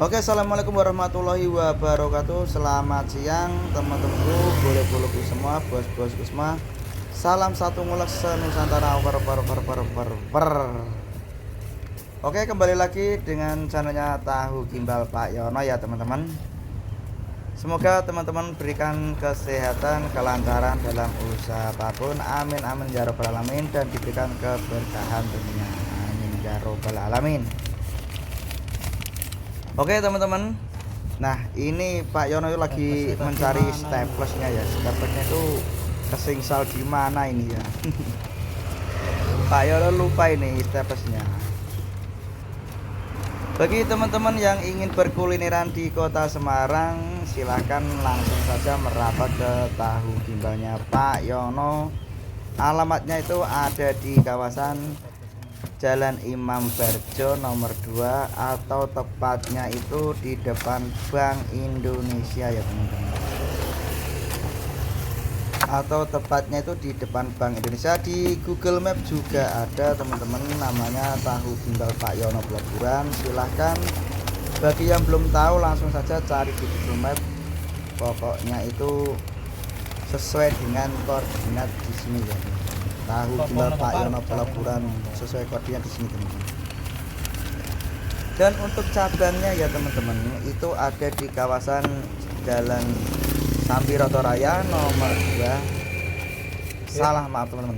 Oke, assalamualaikum warahmatullahi wabarakatuh. Selamat siang teman-temanku, boleh-bolehku semua, bos-bosku semua. Salam satu ngulek senusantara. Oke, kembali lagi dengan channelnya Tahu Gimbal Pak Yono ya teman-teman. Semoga teman-teman berikan kesehatan, kelancaran dalam usaha apapun. Amin amin ya robbal alamin, dan diberikan keberkahan tentunya. Amin ya robbal alamin. Oke teman-teman, nah ini Pak Yono itu lagi mencari staplesnya ya. Staplesnya itu kesingsal di mana ini ya. Pak Yono lupa ini staplesnya. Bagi teman-teman yang ingin berkulineran di kota Semarang, silahkan langsung saja merapat ke Tahu Gimbalnya Pak Yono. Alamatnya itu ada di kawasan Jalan Imam Barjo nomor 2, atau tepatnya itu di depan Bank Indonesia ya teman-teman. Atau tepatnya itu di depan Bank Indonesia. Di Google Map juga ada teman-teman, namanya Tahu Gimbal Pak Yono Pelaburan. Silahkan bagi yang belum tahu langsung saja cari di Google Map. Pokoknya itu sesuai dengan koordinat di sini ya. Tahu Gimbal Pak Yono Pelaburan sesuai koordinat di sini teman-teman. Dan untuk cabangnya ya teman-teman, itu ada di kawasan Jalan Sambiroto Raya nomor 2. Salah, maaf teman-teman.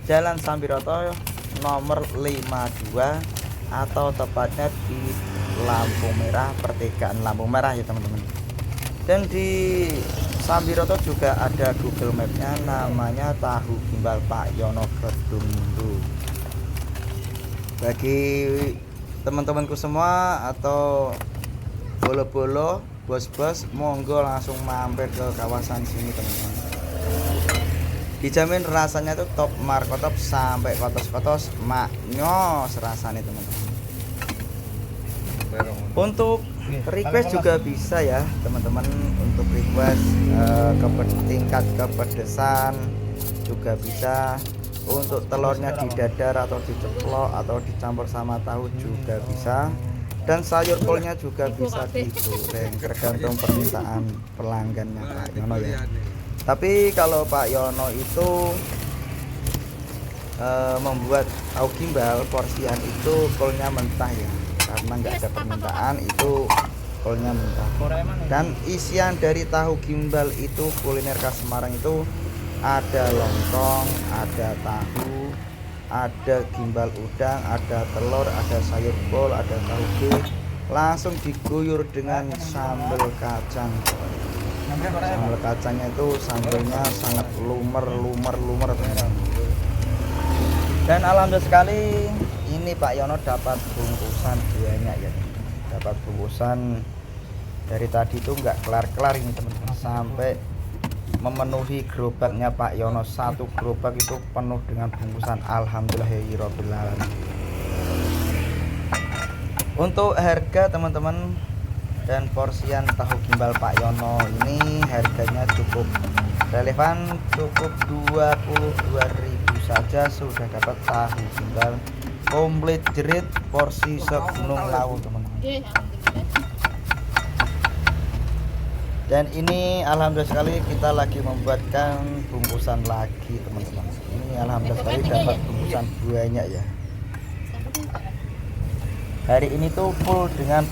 Jalan Sambiroto nomor 52, atau tepatnya di lampu merah, pertigaan lampu merah ya teman-teman. Dan di Sambiroto juga ada Google Mapnya, namanya Tahu Gimbal Pak Yono Kedung Mundu. Bagi teman-temanku semua atau bolo-bolo, bos-bos, monggo langsung mampir ke kawasan sini teman-teman. Dijamin rasanya itu top markotop sampai kotos-kotos maknyos rasanya teman-teman. Untuk request juga bisa ya teman-teman, untuk request tingkat kepedesan juga bisa. Untuk telurnya didadar atau diceplok atau dicampur sama tahu juga bisa. Dan sayur kolnya juga bisa digoreng, tergantung permintaan pelanggannya Pak Yono ya. Tapi kalau Pak Yono itu membuat tahu gimbal porsian itu kolnya mentah ya, karena nggak ada permintaan, itu kolnya mentah. Dan isian dari tahu gimbal itu kuliner khas Semarang itu ada lontong, ada tahu, ada gimbal udang, ada telur, ada sayur kol, ada tahu, langsung diguyur dengan sambal kacang. Sambal kacangnya itu sambalnya sangat lumer teman-teman. Dan alhamdulillah sekali ini Pak Yono dapat bungkusan banyak ya, dapat bungkusan dari tadi itu nggak kelar-kelar ini teman-teman, sampai memenuhi gerobaknya Pak Yono. Satu gerobak itu penuh dengan bungkusan, alhamdulillahirobbil alamin. Untuk harga teman-teman dan porsian tahu gimbal Pak Yono ini harganya cukup relevan, cukup 22.000 saja sudah dapat tahu gimbal komplit jerit porsi segunung lawu teman-teman. Dan ini alhamdulillah sekali kita lagi membuatkan bungkusan lagi teman-teman. Ini alhamdulillah sekali dapat bungkusan banyak ya. Hari ini tuh full dengan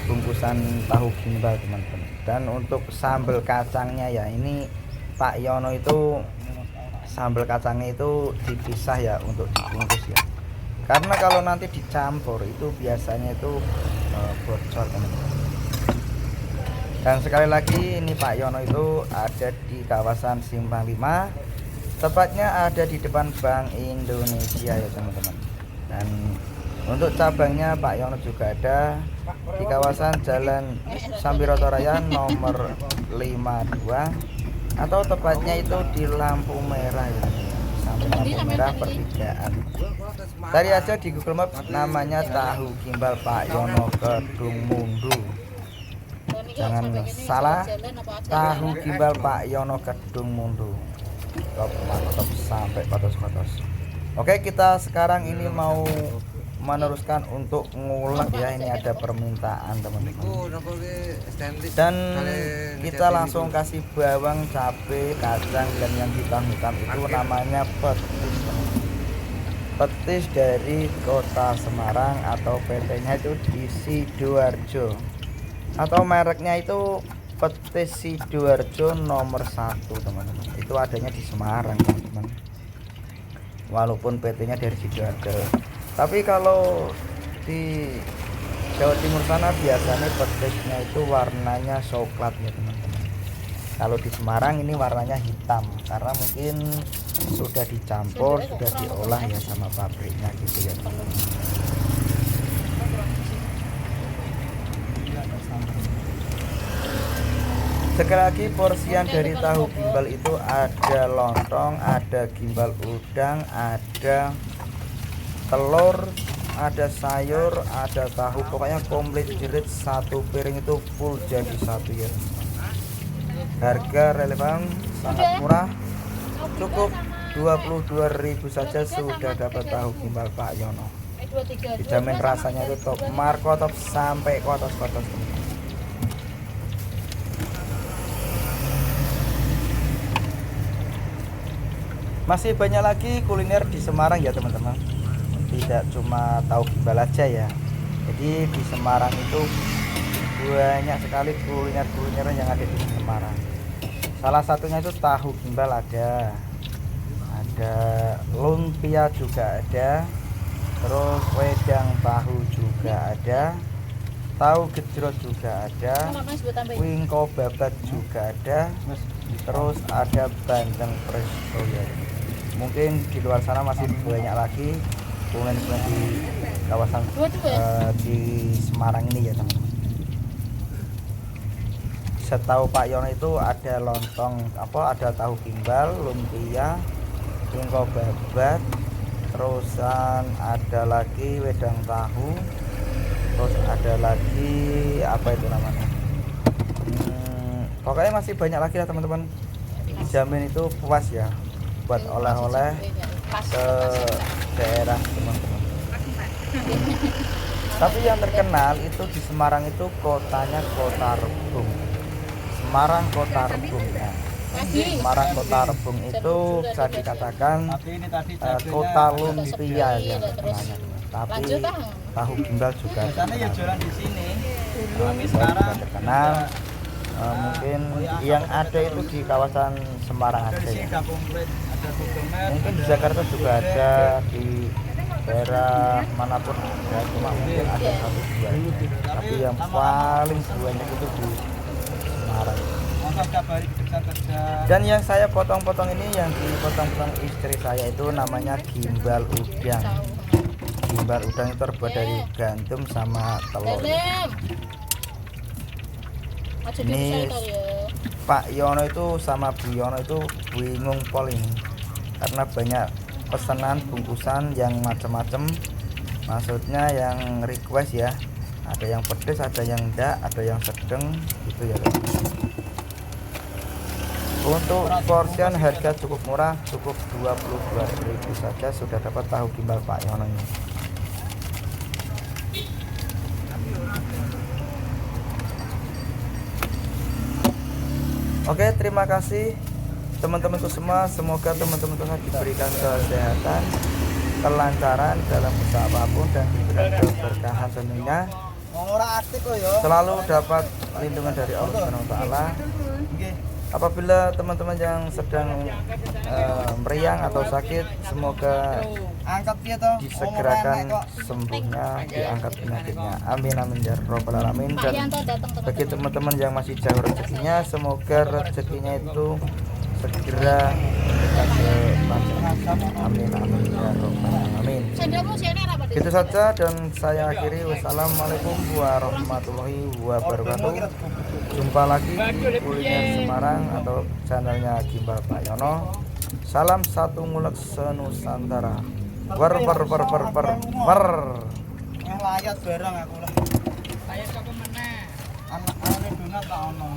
bungkusan tahu gimbal teman-teman. Dan untuk sambal kacangnya ya, ini Pak Yono itu sambal kacangnya itu dipisah ya untuk dibungkus ya, karena kalau nanti dicampur itu biasanya itu bocor teman-teman. Dan sekali lagi ini Pak Yono itu ada di kawasan Simpang 5, tepatnya ada di depan Bank Indonesia ya teman-teman. Dan untuk cabangnya Pak Yono juga ada di kawasan Jalan Sambiroto Raya nomor 52, atau tepatnya itu di lampu merah ya, sampai lampu merah pertigaan. Cari aja di Google Map, namanya Tahu Gimbal Pak Yono Kedung Mundu. Jangan salah, Tahu Gimbal Pak Yono Kedung Mundu, top sampai kotos-kotos. Oke, kita sekarang ini mau meneruskan untuk ngulek ya. Ini ada permintaan teman-teman. Dan kita langsung kasih bawang, cabai, kacang, dan yang hitam-hitam itu namanya petis. Petis dari Kota Semarang atau PT-nya itu di Sidoarjo, atau mereknya itu Petis Sidoarjo nomor 1 teman-teman. Itu adanya di Semarang teman-teman, walaupun PT-nya dari Sidoarjo. Tapi kalau di Jawa Timur sana biasanya petisnya itu warnanya coklat ya teman-teman. Kalau di Semarang ini warnanya hitam karena mungkin sudah dicampur, sudah diolah ya sama pabriknya gitu ya teman-teman. Sekali lagi, porsian dari tahu gimbal itu ada lontong, ada gimbal udang, ada telur, ada sayur, ada tahu, pokoknya komplit jerit. Satu piring itu full jadi satu ya. Harga relevan, sangat murah, cukup 22.000 saja sudah dapat tahu gimbal Pak Yono. Dijamin rasanya itu top, markotop sampai kotos-kotos. Masih banyak lagi kuliner di Semarang ya teman-teman, tidak cuma tahu gimbal aja ya. Jadi di Semarang itu banyak sekali kuliner-kuliner yang ada di Semarang. Salah satunya itu tahu gimbal ada lumpia juga ada, terus wedang tahu juga ada, tahu gejrot juga ada, wingko babat juga ada, terus ada bandeng presto ya. Mungkin di luar sana masih banyak lagi kuliner di kawasan di Semarang ini ya teman-teman. Setahu Pak Yono itu ada lontong ada tahu gimbal, lumpia, wingko babat, terusan ada lagi wedang tahu, terus ada lagi apa itu namanya, pokoknya masih banyak lagi lah teman-teman. Dijamin itu puas ya buat oleh-oleh ke daerah teman-teman. Tapi yang terkenal itu di Semarang itu kotanya Kota Rebung. Semarang Kota Rebung ya. Semarang Kota Rebung itu bisa dikatakan kota lumpia ya namanya. Tapi tahu gimbal juga terkenal. Terkenal. Mungkin yang ada itu di kawasan Semarang aja ya. Mungkin di Jakarta juga ada, di daerah manapun ya, cuma mungkin ada satu dua aja. Tapi yang paling banyak itu di Semarang. Dan yang saya potong-potong ini, yang dipotong-potong istri saya itu namanya gimbal udang. Gimbal udang itu terbuat dari gandum sama telur. Ini Pak Yono itu sama Bu Yono itu bingung pol ini, karena banyak pesanan bungkusan yang macam-macam, maksudnya yang request ya, ada yang pedes, ada yang enggak, ada yang sedang gitu ya. Untuk porsian harga cukup murah, cukup 22.000 saja sudah dapat tahu gimbal Pak Yono ini. Oke, terima kasih teman-temanku semua. Semoga teman-teman semua diberikan kesehatan, kelancaran dalam usaha apapun, dan diberikan keberkahan tentunya. Selalu dapat lindungan dari Allah Subhanahu wa taala. Apabila teman-teman yang sedang meriang atau sakit, semoga disegerakan sembuhnya, diangkat penyakitnya. Amin amin ya robbal alamin. Dan bagi teman-teman yang masih jauh rezekinya, semoga rezekinya itu segera ke amin amin ya robbal alamin. Itu saja dan saya akhiri. Wassalamualaikum warahmatullahi wabarakatuh. Jumpa lagi di kuliner Semarang atau channelnya Gimbal Pak Yono. Salam satu ngulek senusantara. Wer. Yang layat barang aku lah. Layat kok meneh. Anak-anak donat tak ono.